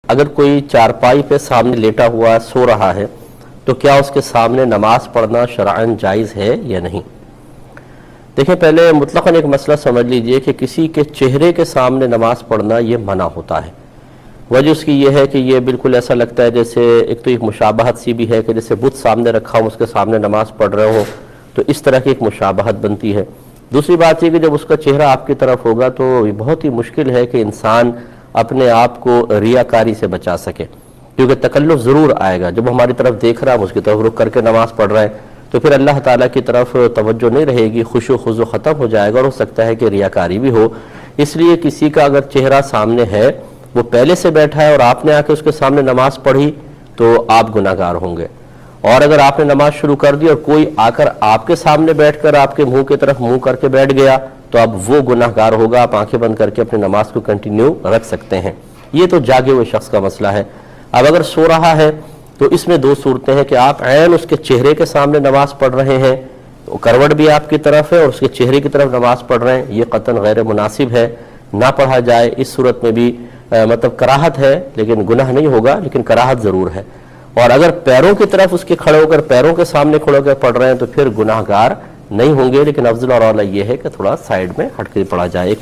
اگر کوئی چارپائی پہ سامنے لیٹا ہوا سو رہا ہے تو کیا اس کے سامنے نماز پڑھنا شرعاً جائز ہے یا نہیں؟ دیکھیں، پہلے مطلقاً ایک مسئلہ سمجھ لیجئے کہ کسی کے چہرے کے سامنے نماز پڑھنا یہ منع ہوتا ہے۔ وجہ اس کی یہ ہے کہ یہ بالکل ایسا لگتا ہے جیسے ایک تو ایک مشابہت سی بھی ہے کہ جیسے بت سامنے رکھا ہوں اس کے سامنے نماز پڑھ رہے ہو، تو اس طرح کی ایک مشابہت بنتی ہے۔ دوسری بات یہ کہ جب اس کا چہرہ آپ کی طرف ہوگا تو یہ بہت ہی مشکل ہے کہ انسان اپنے آپ کو ریاکاری سے بچا سکے، کیونکہ تکلف ضرور آئے گا۔ جب ہماری طرف دیکھ رہا ہے، ہم اس کی طرف رک کر کے نماز پڑھ رہے ہیں، تو پھر اللہ تعالیٰ کی طرف توجہ نہیں رہے گی، خشوع و خضوع ختم ہو جائے گا، اور ہو سکتا ہے کہ ریاکاری بھی ہو۔ اس لیے کسی کا اگر چہرہ سامنے ہے، وہ پہلے سے بیٹھا ہے اور آپ نے آ کے اس کے سامنے نماز پڑھی، تو آپ گناہگار ہوں گے۔ اور اگر آپ نے نماز شروع کر دی اور کوئی آ کر آپ کے سامنے بیٹھ کر آپ کے منہ کی طرف منہ کر کے بیٹھ گیا، تو اب وہ گناہگار ہوگا۔ آپ آنکھیں بند کر کے اپنی نماز کو کنٹینیو رکھ سکتے ہیں۔ یہ تو جاگے ہوئے شخص کا مسئلہ ہے۔ اب اگر سو رہا ہے تو اس میں دو صورتیں ہیں کہ آپ عین اس کے چہرے کے سامنے نماز پڑھ رہے ہیں، کروٹ بھی آپ کی طرف ہے اور اس کے چہرے کی طرف نماز پڑھ رہے ہیں، یہ قطعاً غیر مناسب ہے، نہ پڑھا جائے۔ اس صورت میں بھی مطلب کراہت ہے، لیکن گناہ نہیں ہوگا، لیکن کراہت ضرور ہے۔ اور اگر پیروں کی طرف اس کے کھڑے ہو کر پیروں کے سامنے کھڑے ہو کر پڑھ رہے ہیں تو پھر گناہگار نہیں ہوں گے، لیکن افضل اور اعلیٰ یہ ہے کہ تھوڑا سائیڈ میں ہٹ کے پڑھا جائے۔